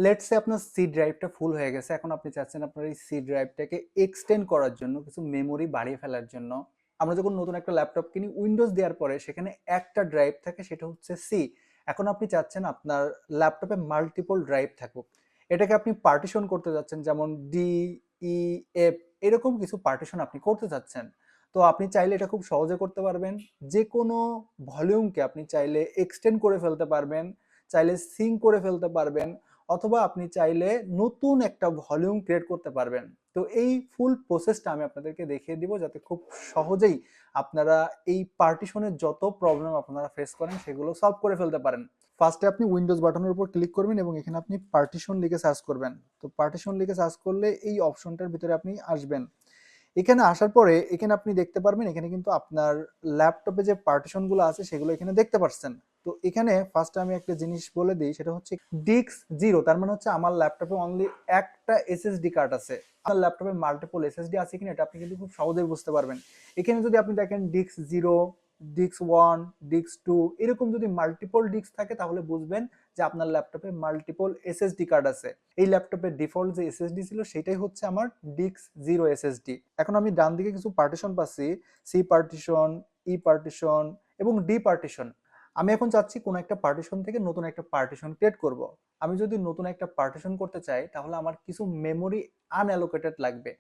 Let's say আপনার C ড্রাইভটা ফুল হয়ে গেছে, এখন আপনি চাচ্ছেন আপনার এই সি ড্রাইভটাকে এক্সটেন্ড করার জন্য, কিছু মেমোরি বাড়িয়ে ফেলার জন্য। আমরা যখন নতুন একটা ল্যাপটপ কিনি, উইন্ডোজ দেওয়ার পরে সেখানে একটা ড্রাইভ থাকে, সেটা হচ্ছে সি। এখন আপনি চাচ্ছেন আপনার ল্যাপটপে মাল্টিপল ড্রাইভ থাকুক। এটাকে আপনি পার্টিশন করতে যাচ্ছেন, যেমন ডি, ই, এফ, এরকম কিছু পার্টিশন আপনি করতে চাচ্ছেন। তো আপনি চাইলে এটা খুব সহজে করতে পারবেন। যে কোনো ভলিউমকে আপনি চাইলে এক্সটেন্ড করে ফেলতে পারবেন, চাইলে সিঙ্ক করে ফেলতে পারবেন, অথবা আপনি চাইলে নতুন একটা ভলিউম ক্রিয়েট করতে পারবেন। তো এই ফুল প্রসেসটা আমি আপনাদেরকে দেখিয়ে দিব, যাতে খুব সহজেই আপনারা এই পার্টিশনের যত প্রবলেম আপনারা ফেস করেন সেগুলো সলভ করে ফেলতে পারেন। ফার্স্টে আপনি উইন্ডোজ বাটনের উপর ক্লিক করবেন এবং এখানে আপনি পার্টিশন লিখে সার্চ করবেন। তো পার্টিশন লিখে সার্চ করলে এই অপশনটার ভিতরে আপনি আসবেন। এখানে আসার পরে এখানে আপনি দেখতে পারবেন, এখানে কিন্তু আপনার ল্যাপটপে যে পার্টিশনগুলো আছে সেগুলো এখানে দেখতে পাচ্ছেন। তো এখানে ফার্স্টে আমি একটা জিনিস বলে দিই, সেটা হচ্ছে ডিস্ক জিরো, তার মানে হচ্ছে আমার ল্যাপটপে অনলি একটা এসএসডি কার্ড আছে। আপনার ল্যাপটপে মাল্টিপল এসএসডি আছে কিনা এটা আপনি কিন্তু খুব সহজেই বুঝতে পারবেন। এখানে যদি আপনি দেখেন disk zero, disk one, disk two, এরকম যদি মাল্টিপল ডিস্ক থাকে তাহলে বুঝবেন যে আপনার ল্যাপটপে মাল্টিপল এসএসডি কার্ড আছে। এই ল্যাপটপের ডিফল্ট যে এসএসডি ছিল সেটাই হচ্ছে আমার ডিস্ক জিরো এসএসডি। এখন আমি ডান দিকে কিছু পার্টিশন পাচ্ছি, সি পার্টিশন, ই পার্টিশন এবং ডি পার্টিশন। আমি এখন চাচ্ছি কোনো একটা পার্টিশন থেকে নতুন একটা পার্টিশন ক্রিয়েট করব। আমি যদি নতুন একটা পার্টিশন করতে চাই তাহলে আমার কিছু মেমোরি আনঅ্যালোকেটেড লাগবে।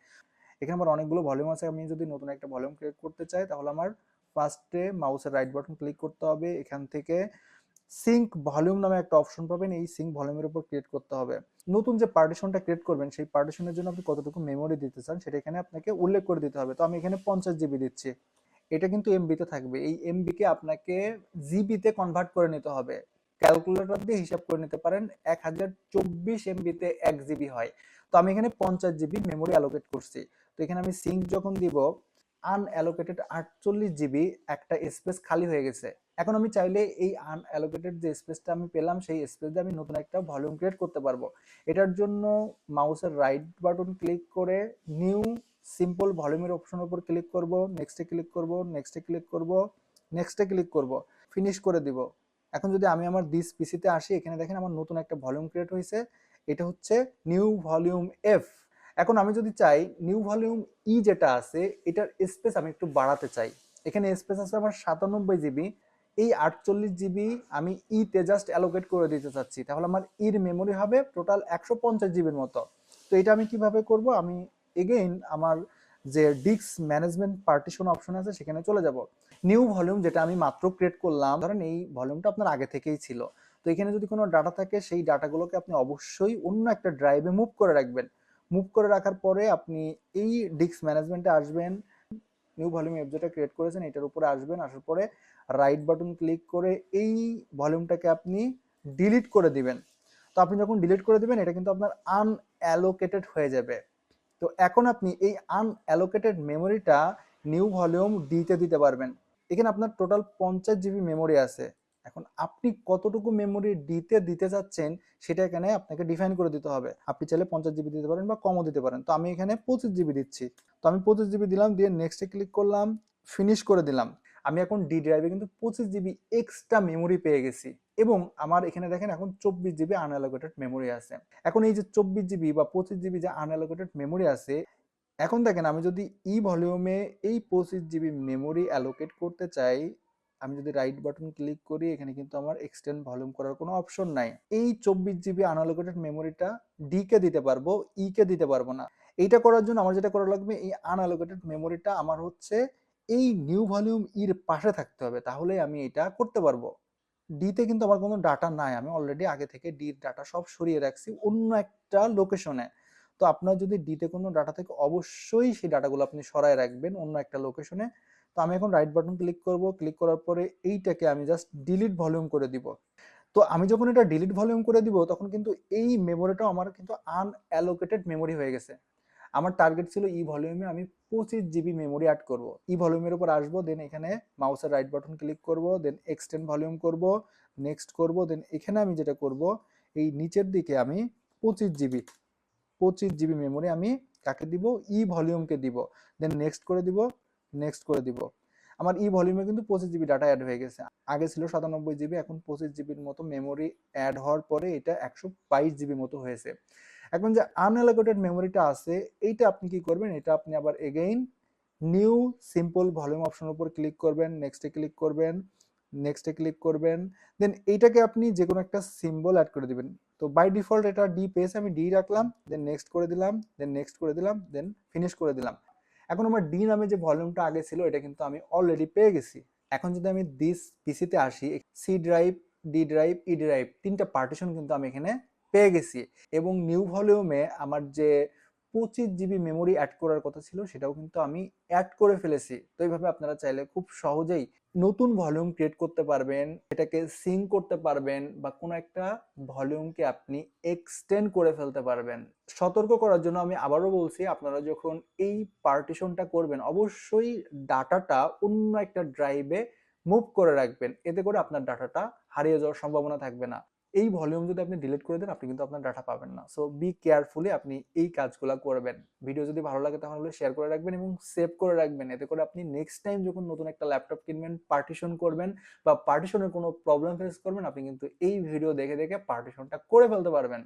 এখানে আমার অনেকগুলো ভলিউম আছে, আমি যদি নতুন একটা ভলিউম ক্রিয়েট করতে চাই তাহলে আমার ফার্স্টে মাউসের রাইট বাটন ক্লিক করতে হবে, এখান থেকে সিঙ্ক ভলিউম নামে একটা অপশন পাবেন, এই সিঙ্ক ভলিউমের উপর ক্রিয়েট করতে হবে। নতুন যে পার্টিশনটা ক্রিয়েট করবেন সেই পার্টিশনের জন্য আপনি কতটুকু মেমোরি দিতে চান সেটা এখানে আপনাকে উল্লেখ করে দিতে হবে। তো আমি এখানে 50 জিবি দিচ্ছি। এটা কিন্তু এমবিতে থাকবে, এই এমবি কে আপনাকে জিবিতে কনভার্ট করে নিতে হবে। ক্যালকুলেটর দিয়ে হিসাব করে নিতে পারেন, 1024 এমবিতে 1 জিবি হয়। তো আমি এখানে 50 জিবি মেমোরি অ্যালোকেট করছি। তো এখানে আমি সিঙ্ক যখন দিব, আনঅ্যালোকেটেড 48 জিবি একটা স্পেস খালি হয়ে গেছে। এখন আমি চাইলে এই আনঅ্যালোকেটেড যে স্পেসটা আমি পেলাম সেই স্পেস দিয়ে আমি নতুন একটা ভলিউম ক্রিয়েট করতে পারবো। এটার জন্য মাউসের রাইট বাটন ক্লিক করে নিউ সিম্পল ভলিউমের অপশনের উপর ক্লিক করব, নেক্সটে ক্লিক করব, নেক্সটে ক্লিক করব, নেক্সটে ক্লিক করব, ফিনিশ করে দিব। এখন যদি আমি আমার দিস পিসিতে আসি, এখানে দেখেন আমার নতুন একটা ভলিউম ক্রিয়েট হয়েছে, এটা হচ্ছে নিউ ভলিউম এফ। এখন আমি যদি চাই নিউ ভলিউম ই যেটা আছে এটার স্পেস আমি একটু বাড়াতে চাই, এখানে স্পেস আছে আমার 97 জিবি, এই 48 জিবি আমি ই তে জাস্ট অ্যালোকেট করে দিতে চাচ্ছি, তাহলে আমার ইর মেমোরি হবে টোটাল 150 জিবির মতো। তো এটা আমি কিভাবে করব, আমি এগেইন আমার যে ডিস্ক ম্যানেজমেন্ট পার্টিশন অপশন আছে সেখানে চলে যাব। নিউ ভলিউম যেটা আমি মাত্র ক্রিয়েট করলাম, ধরেন এই ভলিউমটা আপনার আগে থেকেই ছিল, তো এখানে যদি কোনো ডাটা থাকে সেই ডাটাগুলোকে আপনি অবশ্যই অন্য একটা ড্রাইভে মুভ করে রাখবেন। মুভ করে রাখার পরে আপনি এই ডিস্ক ম্যানেজমেন্টে আসবেন, নিউ ভলিউম এফ যেটা ক্রিয়েট করেছেন এটার উপরে আসবেন, আসার পরে রাইট বাটন ক্লিক করে এই ভলিউমটাকে আপনি ডিলিট করে দিবেন। তো আপনি যখন ডিলিট করে দিবেন এটা কিন্তু আপনার আনঅ্যালোকেটেড হয়ে যাবে। তো এখন আপনি এই আনঅ্যালোকেটেড মেমোরিটা নিউ ভলিউম ডিতে দিতে পারবেন। এখানে আপনার টোটাল 50 জিবি মেমোরি আছে। এখন আপনি কতটুকু মেমোরি ডিতে দিতে চাচ্ছেন সেটা এখানে আপনাকে ডিফাইন করে দিতে হবে। আপনি চাইলে 50 জিবি দিতে পারেন বা কমও দিতে পারেন। তো আমি এখানে 25 জিবি দিচ্ছি। তো আমি 25 জিবি দিলাম, দিয়ে নেক্সটে ক্লিক করলাম, ফিনিশ করে দিলাম। আমি এখন ডি ড্রাইভে কিন্তু 25 জিবি এক্সট্রা মেমোরি পেয়ে গেছি, এবং আমার এখানে দেখেন এখন 24 জিবি আনঅ্যালোকেটেড মেমোরি আছে। এখন এই যে 24 জিবি বা 25 জিবি যে আনঅ্যালোকেটেড মেমোরি আছে, এখন দেখেন আমি যদি ই ভলিউমে এই 25 জিবি মেমোরি অ্যালোকেট করতে চাই, আমি যদি রাইট বাটন ক্লিক করি, এখানে কিন্তু আমার এক্সটেন্ড ভলিউম করার কোনো অপশন নাই। এই 24 জিবি আনঅ্যালোকেটেড মেমোরিটা ডি কে দিতে পারবো, ই কে দিতে পারবো না। এইটা করার জন্য আমার যেটা করা লাগবে, এই আনঅ্যালোকেটেড মেমোরিটা আমার হচ্ছে এই নিউ ভলিউম ইর পাশে থাকতে হবে, তাহলে আমি এটা করতে পারবো। ডিতে কিন্তু আমার কোনো ডাটা নাই, আমি অলরেডি আগে থেকে ডির ডাটা সব সরিয়ে রাখছি অন্য একটা লোকেশনে। তো আপনার যদি ডিতে কোনো ডাটা থেকে অবশ্যই সেই ডাটাগুলো আপনি সরায় রাখবেন অন্য একটা লোকেশনে। তো আমি এখন রাইট বাটন ক্লিক করব, ক্লিক করার পরে এইটাকে আমি জাস্ট ডিলিট ভলিউম করে দিব। তো আমি যখন এটা ডিলিট ভলিউম করে দিব তখন কিন্তু এই মেমোরিটাও আমার কিন্তু আনঅ্যালোকেটেড মেমোরি হয়ে গেছে। আমার টার্গেট ছিল ই ভলিউমে আমি 25 জিবি মেমোরি অ্যাড করব। ই ভলিউমের উপর আসবো, দেন এখানে মাউসের রাইট বাটন ক্লিক করব, দেন এক্সটেন্ড ভলিউম করব, নেক্সট করব, দেন এখানে আমি যেটা করব, এই নিচের দিকে আমি 25 জিবি 25 জিবি মেমোরি আমি কাকে দিব, ই ভলিউমকে দিব, দেন নেক্সট করে দিব, নেক্সট করে দিব। আমার ই ভলিউমে কিন্তু 25 জিবি ডাটা অ্যাড হয়ে গেছে। আগে ছিল 97 জিবি, এখন 25 জিবির মতো মেমোরি অ্যাড হওয়ার পরে এটা 122 জিবি মতো হয়েছে। এখন যে আনঅ্যালোকেটেড মেমোরিটা আছে, এইটা আপনি কি করবেন, এটা আপনি আবার এগেইন নিউ সিম্পল ভলিউম অপশনের উপর ক্লিক করবেন, নেক্সটে ক্লিক করবেন, নেক্সটে ক্লিক করবেন, দেন এইটাকে আপনি যে কোনো একটা সিম্বল অ্যাড করে দিবেন। তো বাই ডিফল্ট এটা ডি পেয়েছে, আমি ডি রাখলাম, দেন নেক্সট করে দিলাম, দেন নেক্সট করে দিলাম, দেন ফিনিশ করে দিলাম। এখন আমার ডি নামে যে ভলিউমটা আগে ছিল এটা কিন্তু আমি অলরেডি পেয়ে গেছি। এখন যদি আমি দিস পিসিতে আসি, C drive, D drive, E drive, তিনটা পার্টিশন কিন্তু আমি এখানে পেয়ে গেছি। এবং নিউ ভলিউমে আমার যে 25 জিবি মেমোরি অ্যাড করার কথা ছিল সেটাও কিন্তু আমি অ্যাড করে ফেলেছি। তো এইভাবে আপনারা চাইলে খুব সহজেই নতুন ভলিউম ক্রিয়েট করতে পারবেন, এটাকে সিঙ্ক করতে পারবেন, বা কোনো একটা ভলিউমকে আপনি এক্সটেন্ড করে ফেলতে পারবেন। সতর্ক করার জন্য আমি আবারও বলছি, আপনারা যখন এই পার্টিশনটা করবেন অবশ্যই ডাটাটা অন্য একটা ড্রাইভে মুভ করে রাখবেন, এতে করে আপনার ডাটাটা হারিয়ে যাওয়ার সম্ভাবনা থাকবে না। এই ভলিউম যদি আপনি ডিলিট করে দেন আপনি কিন্তু আপনার ডাটা পাবেন না। সো বি কেয়ারফুলি আপনি এই কাজগুলো করবেন। ভিডিও যদি ভালো লাগে তাহলে শেয়ার করে রাখবেন এবং সেভ করে রাখবেন, এতে করে আপনি নেক্সট টাইম যখন নতুন একটা ল্যাপটপ কিনবেন, পার্টিশন করবেন বা পার্টিশনের কোনো প্রবলেম ফেস করবেন, আপনি কিন্তু এই ভিডিও দেখে দেখে পার্টিশনটা করে ফেলতে পারবেন।